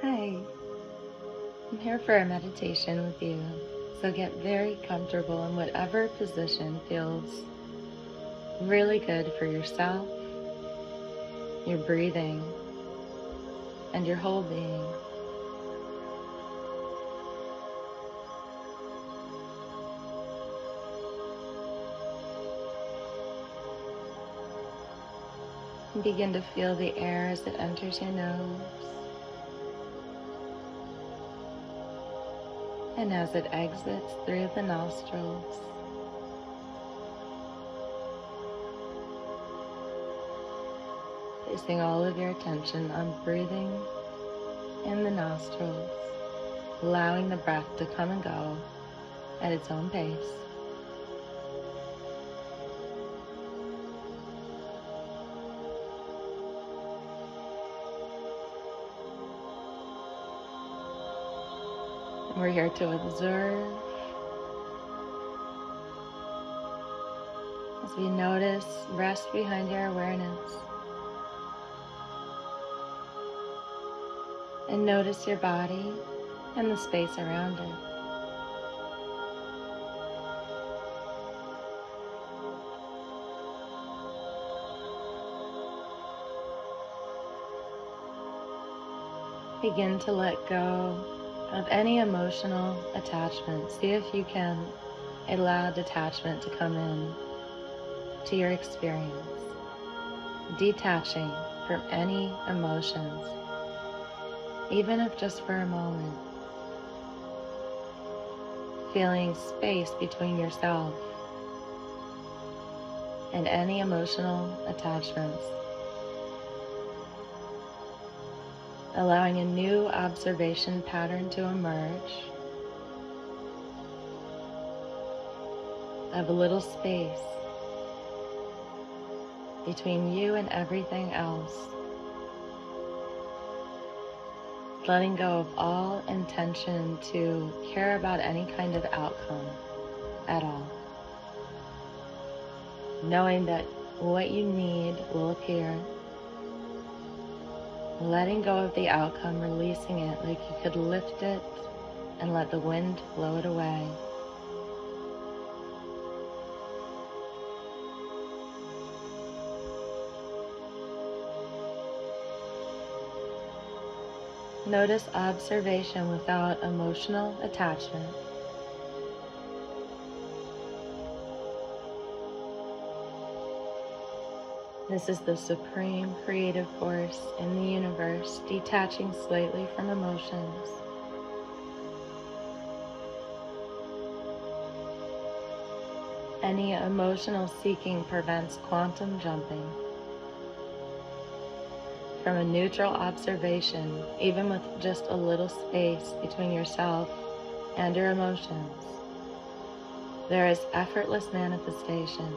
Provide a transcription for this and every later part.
Hi, I'm here for a meditation with you. So get very comfortable in whatever position feels really good for yourself, your breathing, and your whole being. And begin to feel the air as it enters your nose and as it exits through the nostrils. Placing all of your attention on breathing in the nostrils, allowing the breath to come and go at its own pace. We're here to observe as we notice, rest behind your awareness, and notice your body and the space around it. Begin to let go of any emotional attachment. See if you can allow detachment to come in to your experience, detaching from any emotions, even if just for a moment. Feeling space between yourself and any emotional attachments. Allowing a new observation pattern to emerge of a little space between you and everything else. Letting go of all intention to care about any kind of outcome at all. Knowing that what you need will appear. Letting go of the outcome, releasing it like you could lift it and let the wind blow it away. Notice observation without emotional attachment. This is the supreme creative force in the universe, detaching slightly from emotions. Any emotional seeking prevents quantum jumping. From a neutral observation, even with just a little space between yourself and your emotions, there is effortless manifestation.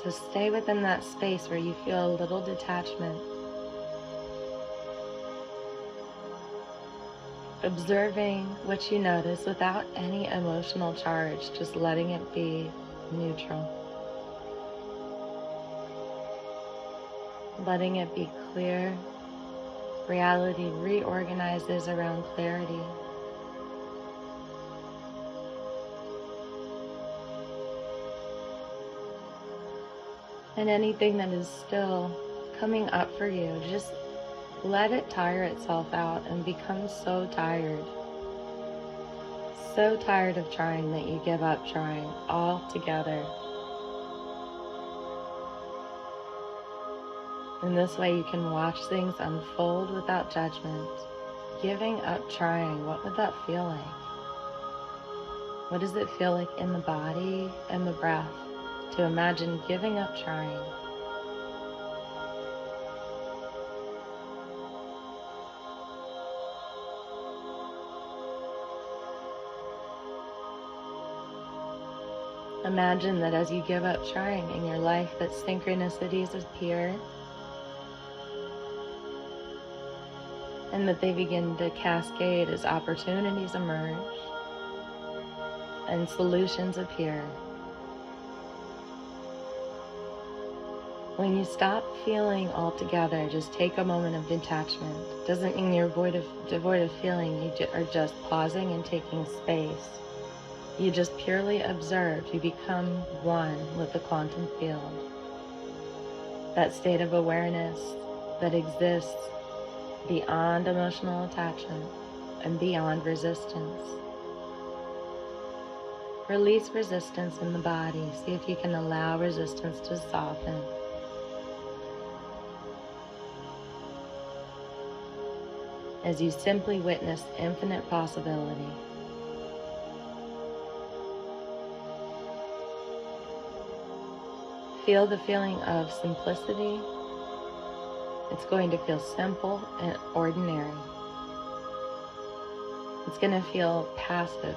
So stay within that space where you feel a little detachment. Observing what you notice without any emotional charge, just letting it be neutral. Letting it be clear. Reality reorganizes around clarity. And anything that is still coming up for you, just let it tire itself out and become so tired. So tired of trying that you give up trying altogether. In this way, you can watch things unfold without judgment. Giving up trying, what would that feel like? What does it feel like in the body and the breath to imagine giving up trying? Imagine that as you give up trying in your life, that synchronicities appear and that they begin to cascade as opportunities emerge and solutions appear. When you stop feeling altogether, just take a moment of detachment. Doesn't mean you're devoid of feeling. You are just pausing and taking space. You just purely observe. You become one with the quantum field. That state of awareness that exists beyond emotional attachment and beyond resistance. Release resistance in the body. See if you can allow resistance to soften. As you simply witness infinite possibility. Feel the feeling of simplicity. It's going to feel simple and ordinary. It's going to feel passive.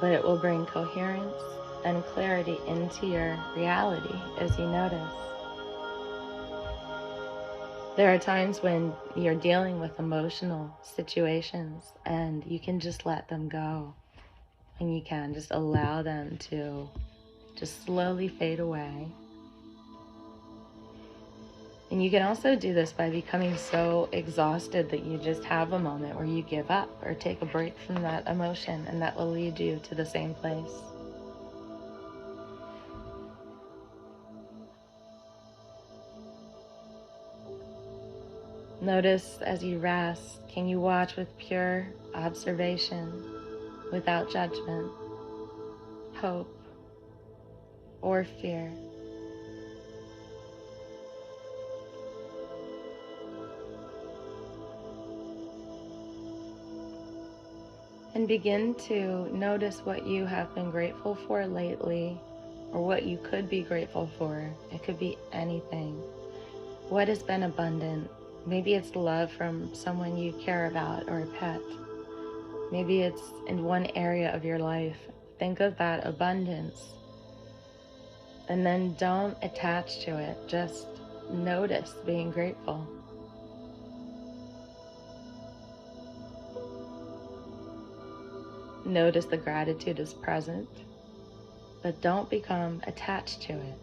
But it will bring coherence and clarity into your reality as you notice. There are times when you're dealing with emotional situations and you can just let them go. And you can just allow them to just slowly fade away. And you can also do this by becoming so exhausted that you just have a moment where you give up or take a break from that emotion, and that will lead you to the same place. Notice as you rest, can you watch with pure observation, without judgment, hope, or fear? And begin to notice what you have been grateful for lately, or what you could be grateful for. It could be anything. What has been abundant? Maybe it's love from someone you care about or a pet. Maybe it's in one area of your life. Think of that abundance. And then don't attach to it. Just notice being grateful. Notice the gratitude is present, but don't become attached to it.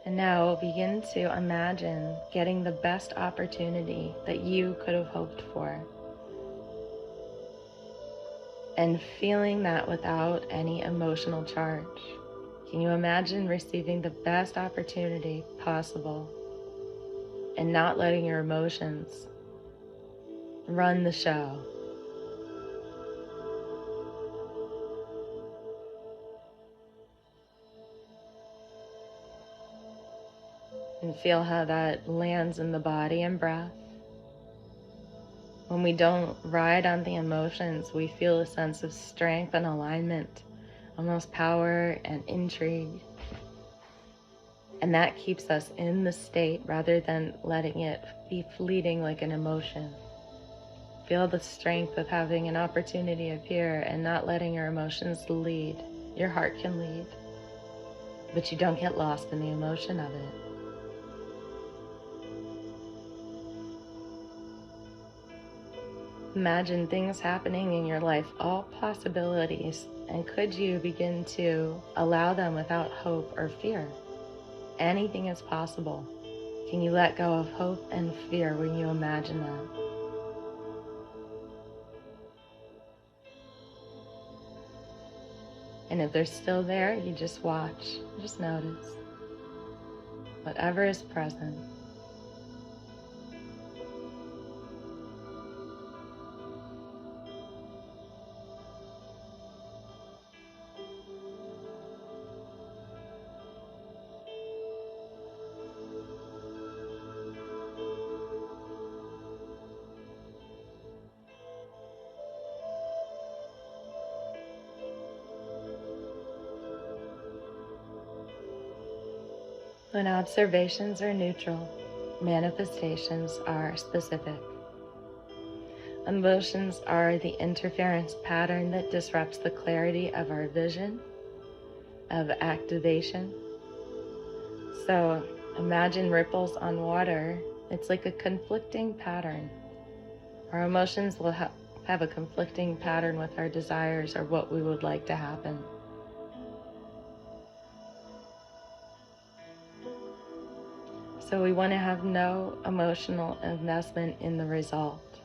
And now begin to imagine getting the best opportunity that you could have hoped for. And feeling that without any emotional charge. Can you imagine receiving the best opportunity possible and not letting your emotions run the show? And feel how that lands in the body and breath. When we don't ride on the emotions, we feel a sense of strength and alignment, almost power and intrigue. And that keeps us in the state rather than letting it be fleeting like an emotion. Feel the strength of having an opportunity appear and not letting your emotions lead. Your heart can lead, but you don't get lost in the emotion of it. Imagine things happening in your life, all possibilities, and could you begin to allow them without hope or fear? Anything is possible. Can you let go of hope and fear when you imagine that? And if they're still there, you just watch, just notice. Whatever is present. When observations are neutral, manifestations are specific. Emotions are the interference pattern that disrupts the clarity of our vision, of activation. So imagine ripples on water It's like a conflicting pattern. Our emotions will have a conflicting pattern with our desires or what we would like to happen. So we want to have no emotional investment in the result.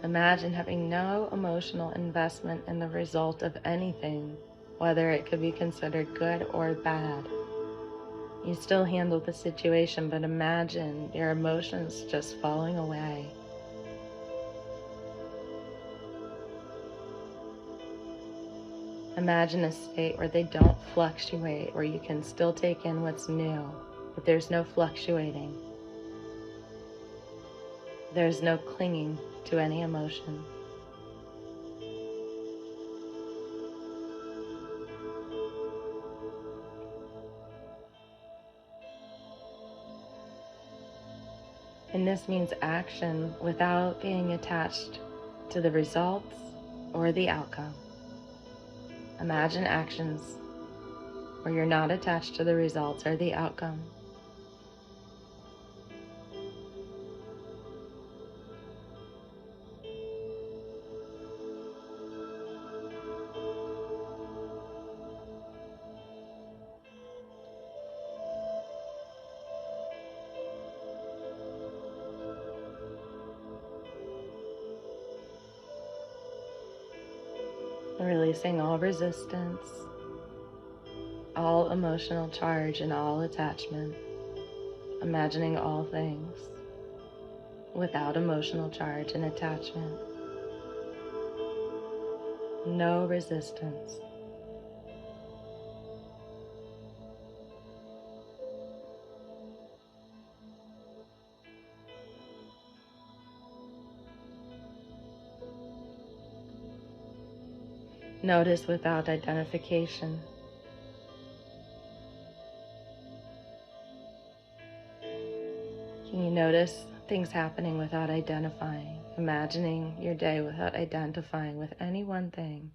Imagine having no emotional investment in the result of anything, whether it could be considered good or bad. You still handle the situation, but imagine your emotions just falling away. Imagine a state where they don't fluctuate, where you can still take in what's new, but there's no fluctuating. There's no clinging to any emotion. And this means action without being attached to the results or the outcome. Imagine actions where you're not attached to the results or the outcome. Releasing all resistance, all emotional charge, and all attachment. Imagining all things without emotional charge and attachment. No resistance. Notice without identification. Can you notice things happening without identifying? Imagining your day without identifying with any one thing.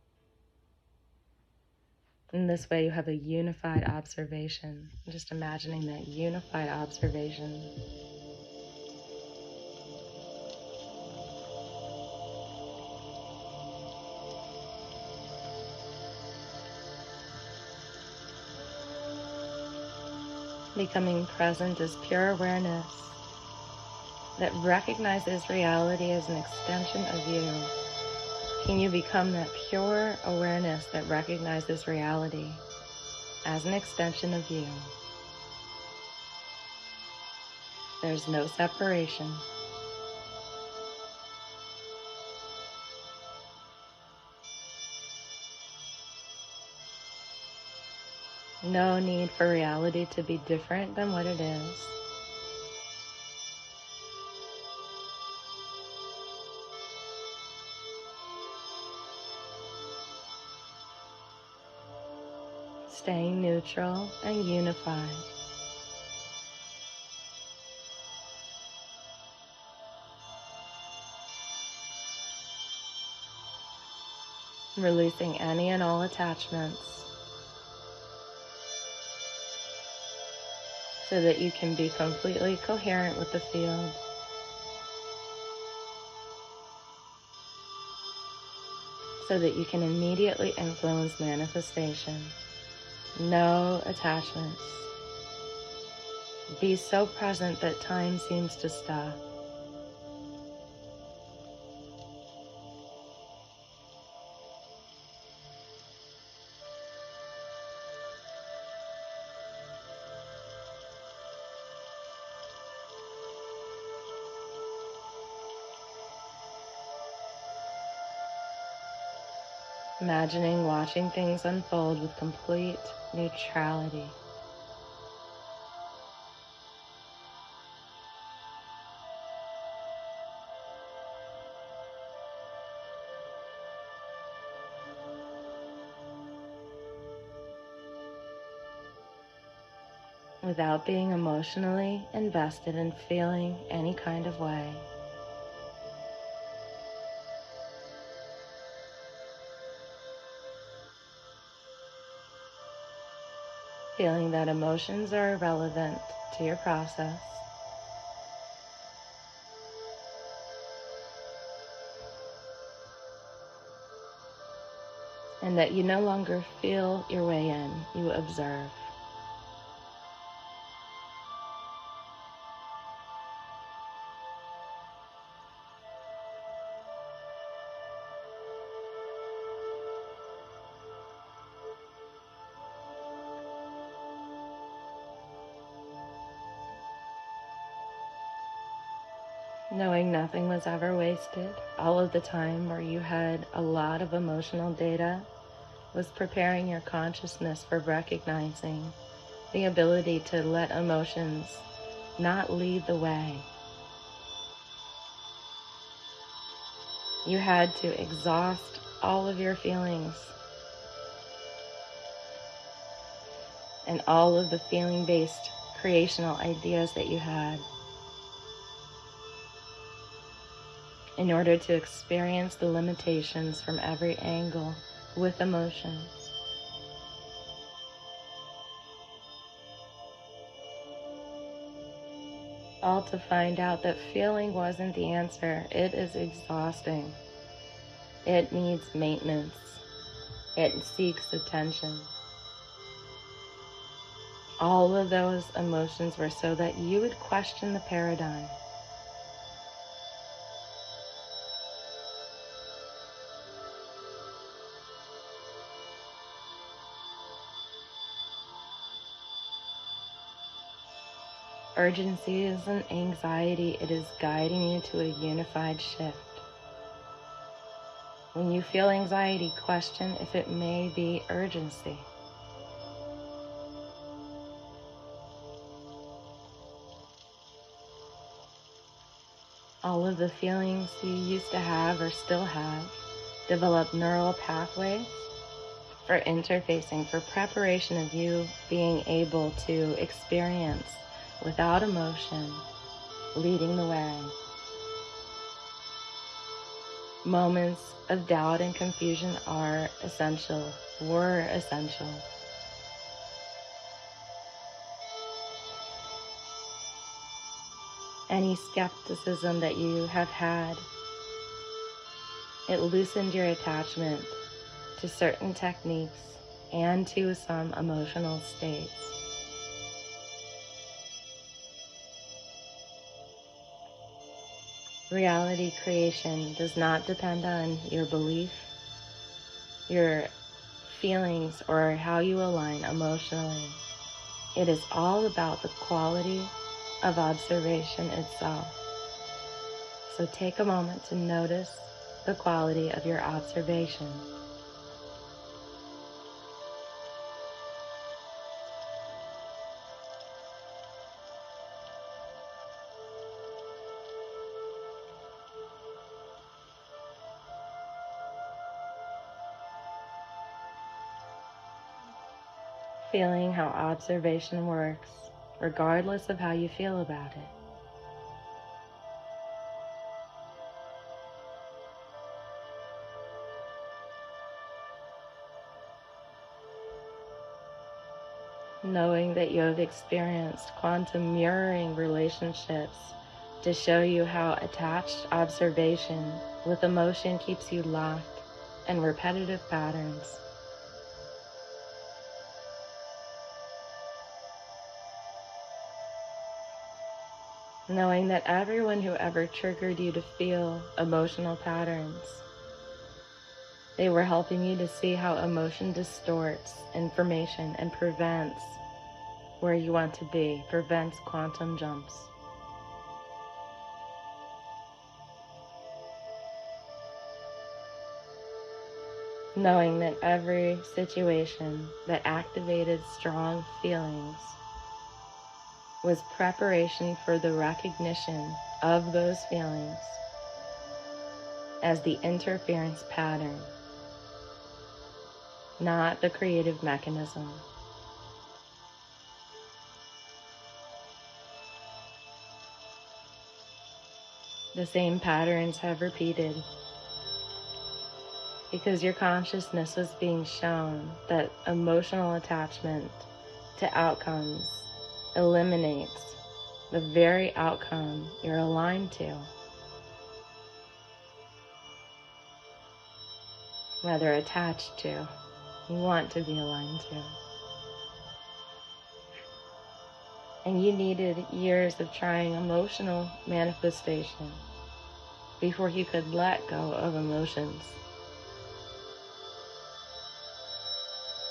In this way, you have a unified observation. Just imagining that unified observation. Becoming present is pure awareness that recognizes reality as an extension of you. Can you become that pure awareness that recognizes reality as an extension of you? There's no separation. No need for reality to be different than what it is. Staying neutral and unified. Releasing any and all attachments so that you can be completely coherent with the field. So that you can immediately influence manifestation. No attachments. Be so present that time seems to stop. Imagining watching things unfold with complete neutrality. Without being emotionally invested in feeling any kind of way. Feeling that emotions are irrelevant to your process. and that you no longer feel your way in, you observe. Knowing nothing was ever wasted, all of the time where you had a lot of emotional data was preparing your consciousness for recognizing the ability to let emotions not lead the way. You had to exhaust all of your feelings and all of the feeling-based creational ideas that you had in order to experience the limitations from every angle with emotions. All to find out that feeling wasn't the answer. It is exhausting. It needs maintenance. It seeks attention. All of those emotions were so that you would question the paradigm. Urgency isn't anxiety, it is guiding you to a unified shift. When you feel anxiety, question if it may be urgency. All of the feelings you used to have or still have develop neural pathways for interfacing, for preparation of you being able to experience without emotion, leading the way. Moments of doubt and confusion are essential, were essential. Any skepticism that you have had, it loosened your attachment to certain techniques and to some emotional states. Reality creation does not depend on your belief, your feelings, or how you align emotionally. It is all about the quality of observation itself. So take a moment to notice the quality of your observation. Feeling how observation works, regardless of how you feel about it. Knowing that you have experienced quantum mirroring relationships to show you how attached observation with emotion keeps you locked in repetitive patterns. Knowing that everyone who ever triggered you to feel emotional patterns, they were helping you to see how emotion distorts information and prevents where you want to be, prevents quantum jumps. Knowing that every situation that activated strong feelings was preparation for the recognition of those feelings as the interference pattern, not the creative mechanism. The same patterns have repeated because your consciousness was being shown that emotional attachment to outcomes eliminates the very outcome you're aligned to. rather attached to, you want to be aligned to. And you needed years of trying emotional manifestation before you could let go of emotions.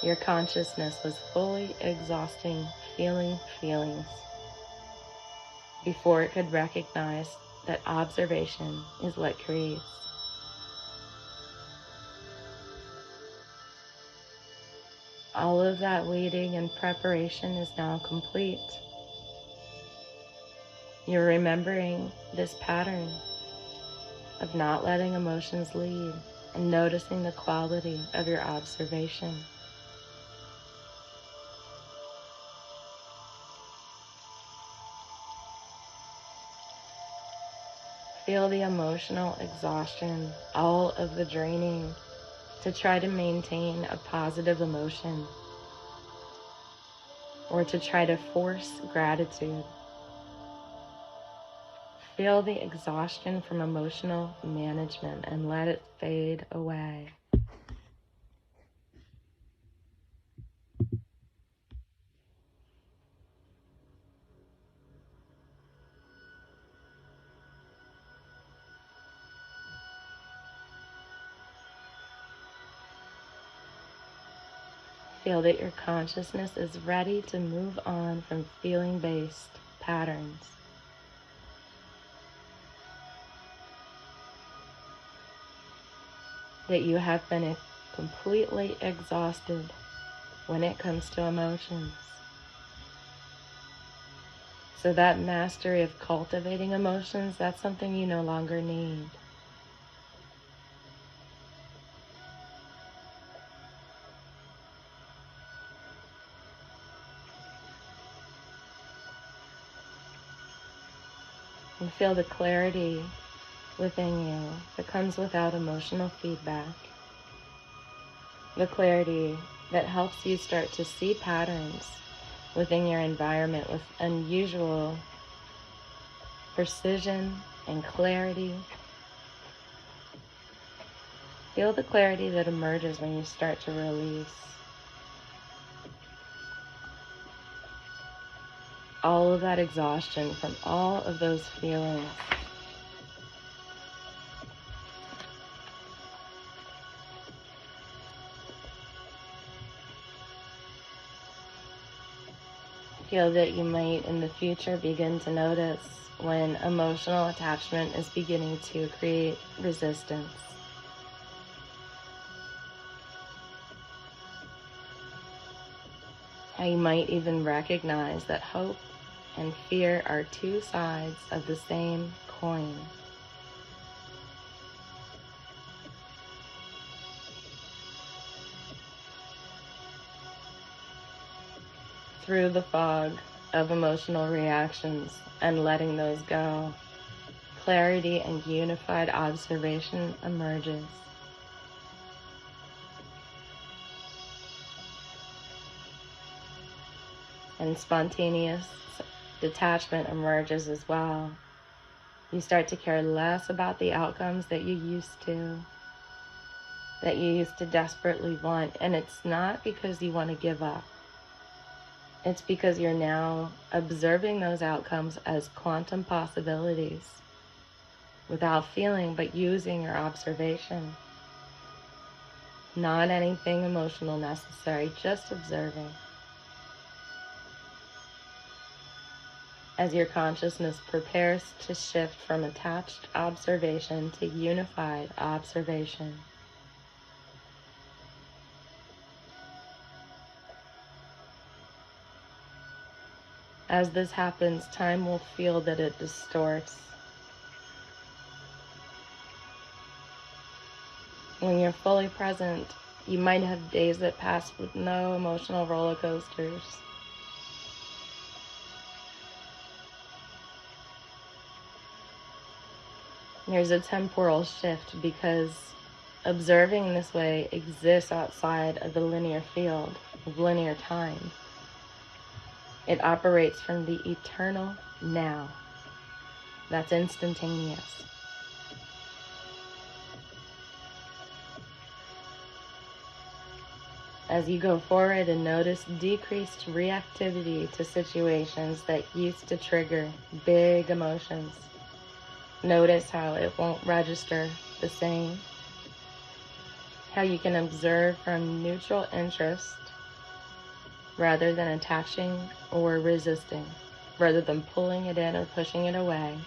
Your consciousness was fully exhausting feelings before it could recognize that observation is what creates. All of that waiting and preparation is now complete. You're remembering this pattern of not letting emotions lead and noticing the quality of your observation. Feel the emotional exhaustion, all of the draining to try to maintain a positive emotion or to try to force gratitude. Feel the exhaustion from emotional management and let it fade away. Feel that your consciousness is ready to move on from feeling-based patterns. That you have been completely exhausted when it comes to emotions. So that mastery of cultivating emotions, that's something you no longer need. And feel the clarity within you that comes without emotional feedback. The clarity that helps you start to see patterns within your environment with unusual precision and clarity. Feel the clarity that emerges when you start to release all of that exhaustion from all of those feelings. Feel that you might in the future begin to notice when emotional attachment is beginning to create resistance. How you might even recognize that hope and fear are two sides of the same coin. Through the fog of emotional reactions and letting those go, clarity and unified observation emerges. And spontaneous detachment emerges as well. You start to care less about the outcomes that you used to desperately want. And it's not because you want to give up. It's because you're now observing those outcomes as quantum possibilities without feeling, but using your observation. Not anything emotional necessary, just observing. As your consciousness prepares to shift from attached observation to unified observation. As this happens, time will feel that it distorts. When you're fully present, you might have days that pass with no emotional roller coasters. There's a temporal shift because observing this way exists outside of the linear field of linear time. It operates from the eternal now. That's instantaneous. as you go forward and notice decreased reactivity to situations that used to trigger big emotions. Notice how it won't register the same. How you can observe from neutral interest rather than attaching or resisting, rather than pulling it in or pushing it away.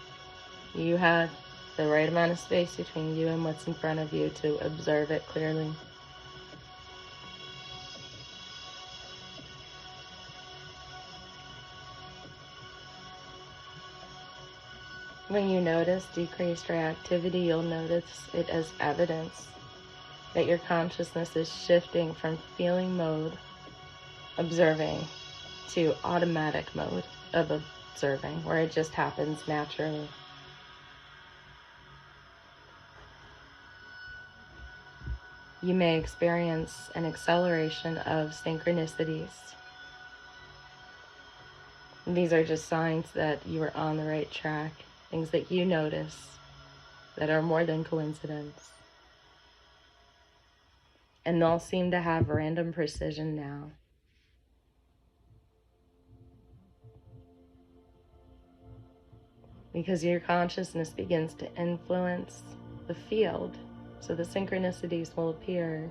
You have the right amount of space between you and what's in front of you to observe it clearly. When you notice decreased reactivity, you'll notice it as evidence that your consciousness is shifting from feeling mode, observing, to automatic mode of observing, where it just happens naturally. You may experience an acceleration of synchronicities. These are just signs that you are on the right track, things that you notice that are more than coincidence. And they'll seem to have random precision now. Because your consciousness begins to influence the field, so the synchronicities will appear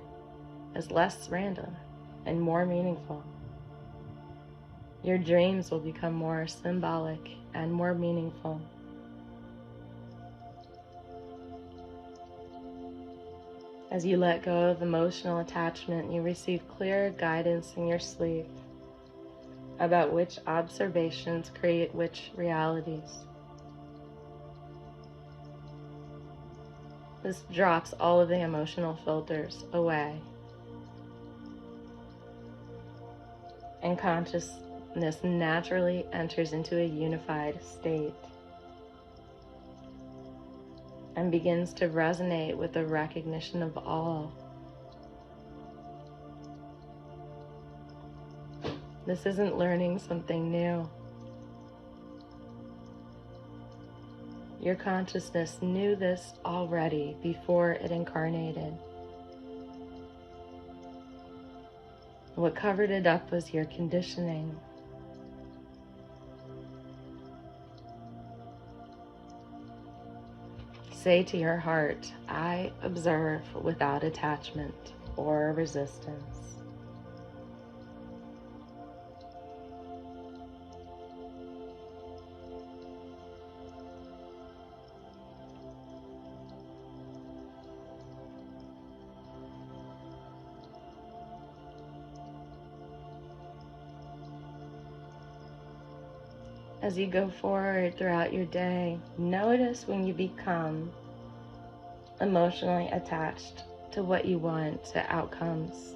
as less random and more meaningful. Your dreams will become more symbolic and more meaningful. As you let go of emotional attachment, you receive clear guidance in your sleep about which observations create which realities. This drops all of the emotional filters away. And consciousness naturally enters into a unified state and begins to resonate with the recognition of all. This isn't learning something new. Your consciousness knew this already before it incarnated. What covered it up was your conditioning. Say to your heart, I observe without attachment or resistance. As you go forward throughout your day, notice when you become emotionally attached to what you want, to outcomes.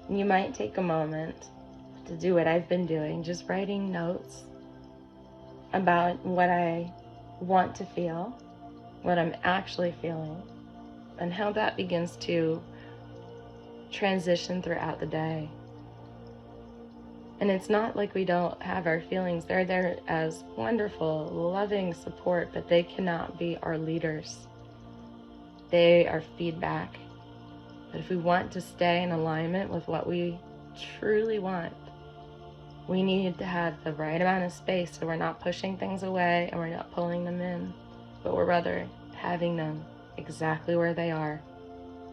And you might take a moment to do what I've been doing, just writing notes about what I want to feel, what I'm actually feeling, and how that begins to transition throughout the day. And it's not like we don't have our feelings. They're there as wonderful, loving support, but they cannot be our leaders. They are feedback. But if we want to stay in alignment with what we truly want, we need to have the right amount of space so we're not pushing things away and we're not pulling them in, but we're rather having them exactly where they are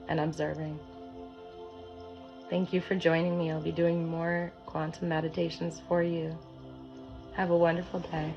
and observing. Thank you for joining me. I'll be doing more quantum meditations for you. Have a wonderful day.